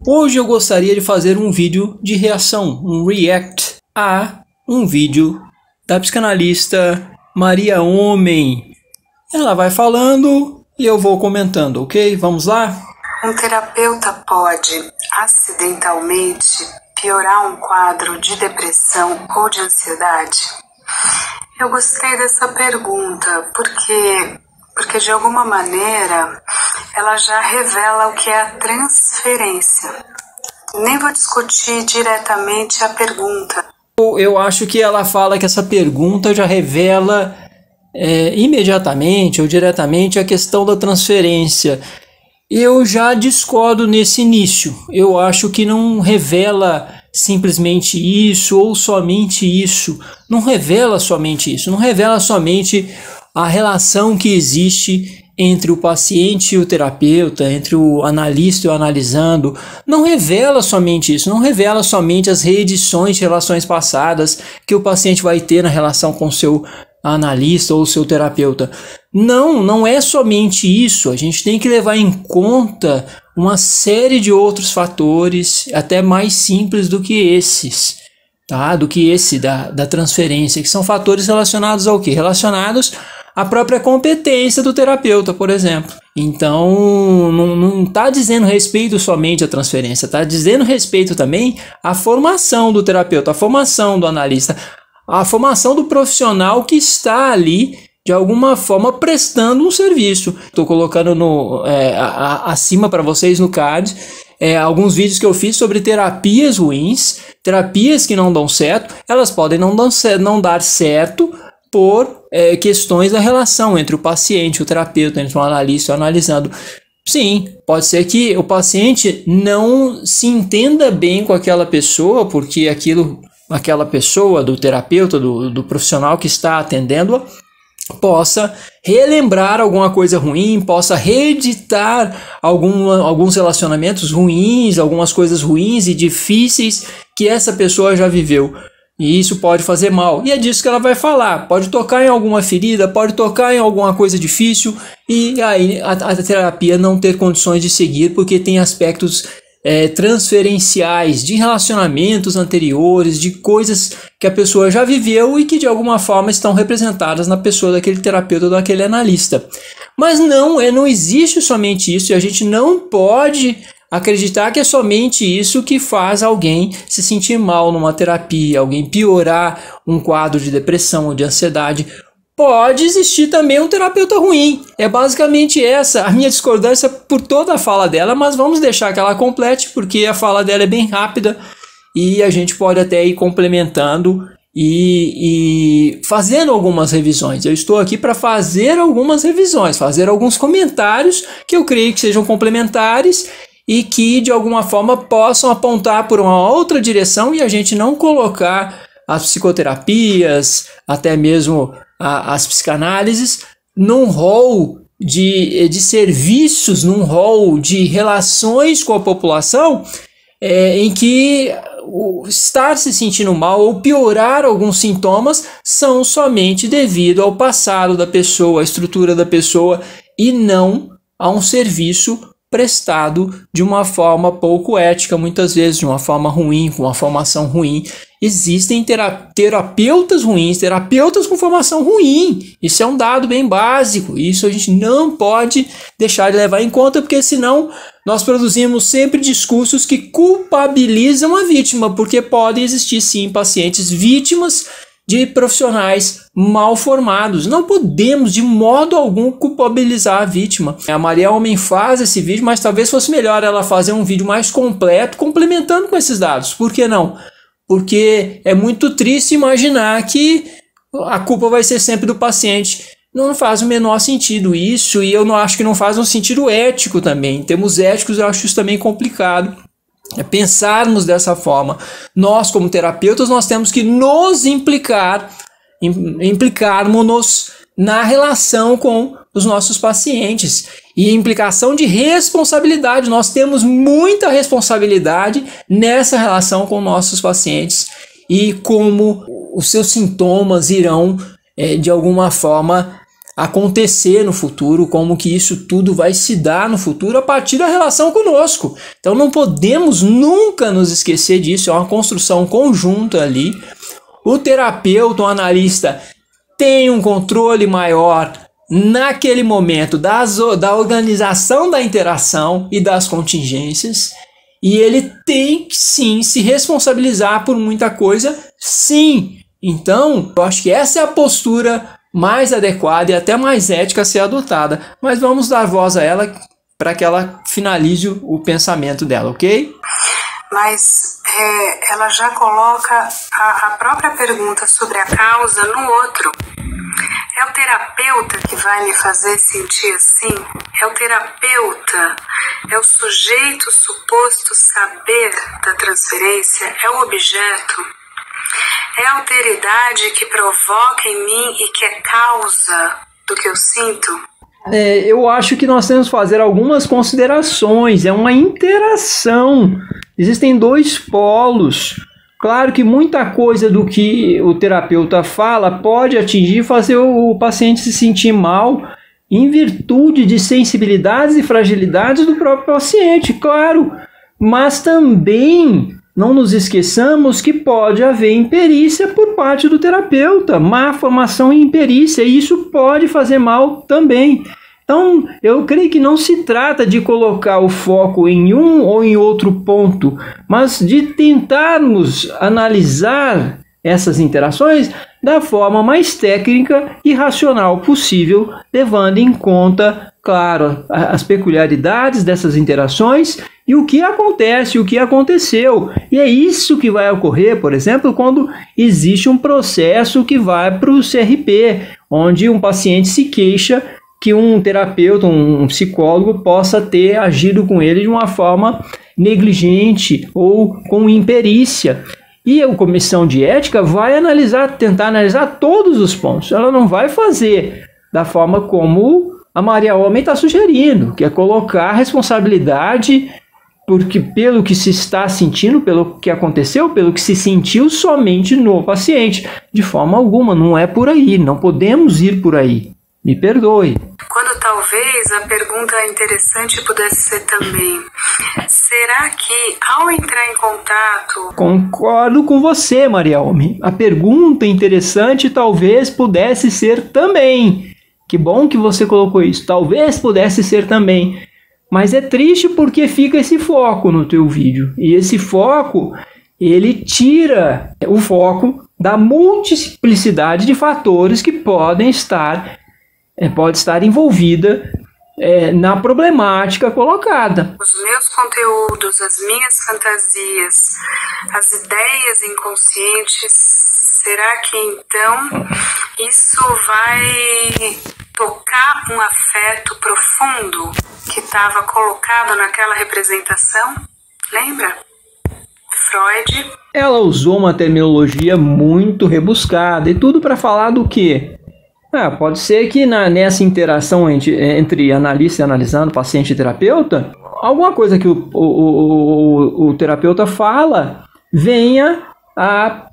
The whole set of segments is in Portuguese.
Hoje eu gostaria de fazer um vídeo de reação, um react a um vídeo da psicanalista Maria Homem. Ela vai falando e eu vou comentando, ok? Vamos lá? Um terapeuta pode, acidentalmente, piorar um quadro de depressão ou de ansiedade? Eu gostei dessa pergunta porque de alguma maneira ela já revela o que é a transferência. Nem vou discutir diretamente a pergunta. Eu acho que ela fala que essa pergunta já revela imediatamente ou diretamente a questão da transferência. Eu já discordo nesse início. Eu acho que não revela simplesmente isso ou somente isso. Não revela somente isso. Não revela somente a relação que existe entre o paciente e o terapeuta, entre o analista e o analisando. Não revela somente isso. Não revela somente as reedições de relações passadas que o paciente vai ter na relação com o seu analista ou seu terapeuta. Não é somente isso. A gente tem que levar em conta uma série de outros fatores, até mais simples do que esses, tá? Do que esse da transferência, que são fatores relacionados ao quê? Relacionados à própria competência do terapeuta, por exemplo. Então, não está dizendo respeito somente à transferência, está dizendo respeito também à formação do terapeuta, à formação do analista, a formação do profissional que está ali, de alguma forma, prestando um serviço. Estou colocando acima para vocês no card alguns vídeos que eu fiz sobre terapias ruins, terapias que não dão certo. Elas podem não dar certo por questões da relação entre o paciente e o terapeuta, entre o analista e o analisando. Sim, pode ser que o paciente não se entenda bem com aquela pessoa, porque aquela pessoa, do terapeuta, do profissional que está atendendo-a, possa relembrar alguma coisa ruim, possa reeditar alguns relacionamentos ruins, algumas coisas ruins e difíceis que essa pessoa já viveu. E isso pode fazer mal. E é disso que ela vai falar. Pode tocar em alguma ferida, pode tocar em alguma coisa difícil e aí a terapia não ter condições de seguir porque tem aspectos transferenciais de relacionamentos anteriores, de coisas que a pessoa já viveu e que de alguma forma estão representadas na pessoa daquele terapeuta ou daquele analista. Mas não existe somente isso, e a gente não pode acreditar que é somente isso que faz alguém se sentir mal numa terapia, alguém piorar um quadro de depressão ou de ansiedade. Pode existir também um terapeuta ruim. É basicamente essa a minha discordância por toda a fala dela, mas vamos deixar que ela complete, porque a fala dela é bem rápida e a gente pode até ir complementando e fazendo algumas revisões. Eu estou aqui para fazer algumas revisões, fazer alguns comentários que eu creio que sejam complementares e que de alguma forma possam apontar por uma outra direção e a gente não colocar as psicoterapias, até mesmo as psicanálises, num rol de serviços, num rol de relações com a população, em que estar se sentindo mal ou piorar alguns sintomas são somente devido ao passado da pessoa, à estrutura da pessoa, e não a um serviço prestado de uma forma pouco ética, muitas vezes de uma forma ruim, com uma formação ruim. Existem terapeutas ruins, terapeutas com formação ruim. Isso é um dado bem básico. Isso a gente não pode deixar de levar em conta, porque senão nós produzimos sempre discursos que culpabilizam a vítima, porque podem existir sim pacientes vítimas de profissionais mal formados. Não podemos de modo algum culpabilizar a vítima. A Maria Homem faz esse vídeo, mas talvez fosse melhor ela fazer um vídeo mais completo, complementando com esses dados. Por que não? Porque é muito triste imaginar que a culpa vai ser sempre do paciente. Não faz o menor sentido isso, e eu não acho que não faz um sentido ético também. Em termos éticos, eu acho isso também complicado. Pensarmos dessa forma. Nós, como terapeutas, nós temos que nos implicarmos na relação com os nossos pacientes. E implicação de responsabilidade. Nós temos muita responsabilidade nessa relação com nossos pacientes e como os seus sintomas irão, de alguma forma, acontecer no futuro, como que isso tudo vai se dar no futuro a partir da relação conosco. Então não podemos nunca nos esquecer disso, é uma construção conjunta ali. O terapeuta, o analista, tem um controle maior naquele momento da organização da interação e das contingências, e ele tem que sim se responsabilizar por muita coisa, sim. Então, eu acho que essa é a postura mais adequada e até mais ética a ser adotada, mas vamos dar voz a ela para que ela finalize o pensamento dela, ok? Mas ela já coloca a própria pergunta sobre a causa no outro. É o terapeuta que vai me fazer sentir assim? É o terapeuta? É o sujeito suposto saber da transferência? É o objeto? É a alteridade que provoca em mim e que é causa do que eu sinto? Eu acho que nós temos que fazer algumas considerações. É uma interação. Existem dois polos. Claro que muita coisa do que o terapeuta fala pode atingir e fazer o paciente se sentir mal em virtude de sensibilidades e fragilidades do próprio paciente, claro. Mas também não nos esqueçamos que pode haver imperícia por parte do terapeuta, má formação em imperícia, e isso pode fazer mal também. Então, eu creio que não se trata de colocar o foco em um ou em outro ponto, mas de tentarmos analisar essas interações da forma mais técnica e racional possível, levando em conta, claro, as peculiaridades dessas interações e o que acontece, o que aconteceu. E é isso que vai ocorrer, por exemplo, quando existe um processo que vai para o CRP, onde um paciente se queixa que um terapeuta, um psicólogo possa ter agido com ele de uma forma negligente ou com imperícia. E a comissão de ética vai tentar analisar todos os pontos. Ela não vai fazer da forma como a Maria Homem está sugerindo, que é colocar a responsabilidade pelo que se está sentindo, pelo que aconteceu, pelo que se sentiu somente no paciente. De forma alguma, não é por aí, não podemos ir por aí. Me perdoe. Quando talvez a pergunta interessante pudesse ser também: será que ao entrar em contato... Concordo com você, Maria Homem. A pergunta interessante talvez pudesse ser também. Que bom que você colocou isso. Talvez pudesse ser também. Mas é triste porque fica esse foco no teu vídeo. E esse foco, ele tira o foco da multiplicidade de fatores que pode estar envolvida na problemática colocada. Os meus conteúdos, as minhas fantasias, as ideias inconscientes, será que então isso vai tocar um afeto profundo que estava colocado naquela representação? Lembra? Freud. Ela usou uma terminologia muito rebuscada e tudo para falar do quê? Pode ser que nessa interação entre analista e analisando, paciente e terapeuta, alguma coisa que o terapeuta fala venha a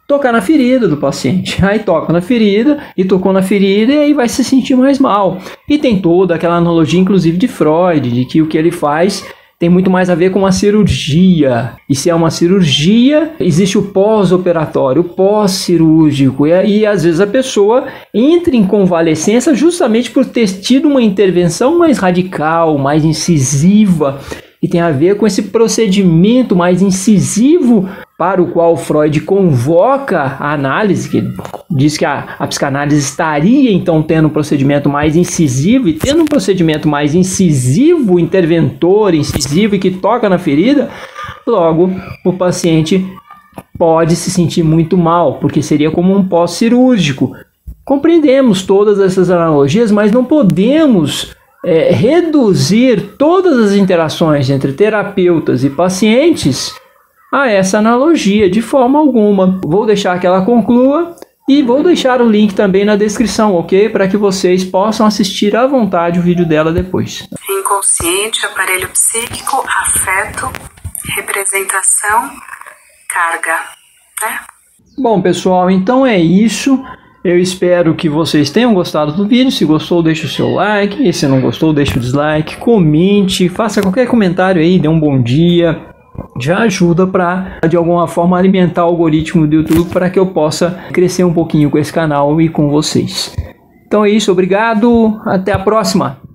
tocar na ferida do paciente. Aí toca na ferida e tocou na ferida e aí vai se sentir mais mal. E tem toda aquela analogia, inclusive, de Freud, de que o que ele faz tem muito mais a ver com uma cirurgia. E se é uma cirurgia, existe o pós-operatório, o pós-cirúrgico. E às vezes a pessoa entra em convalescença justamente por ter tido uma intervenção mais radical, mais incisiva. E tem a ver com esse procedimento mais incisivo para o qual Freud convoca a análise, que diz que a psicanálise estaria então tendo um procedimento mais incisivo, e tendo um procedimento mais incisivo, interventor, incisivo e que toca na ferida, logo o paciente pode se sentir muito mal, porque seria como um pós-cirúrgico. Compreendemos todas essas analogias, mas não podemos reduzir todas as interações entre terapeutas e pacientes a essa analogia de forma alguma. Vou deixar que ela conclua e vou deixar o link também na descrição, ok? Para que vocês possam assistir à vontade o vídeo dela depois. Inconsciente, aparelho psíquico, afeto, representação, carga, né? Bom, pessoal, então é isso. Eu espero que vocês tenham gostado do vídeo. Se gostou, deixa o seu like. E se não gostou, deixa o dislike. Comente, faça qualquer comentário aí, dê um bom dia. Já ajuda para, de alguma forma, alimentar o algoritmo do YouTube para que eu possa crescer um pouquinho com esse canal e com vocês. Então é isso, obrigado, até a próxima!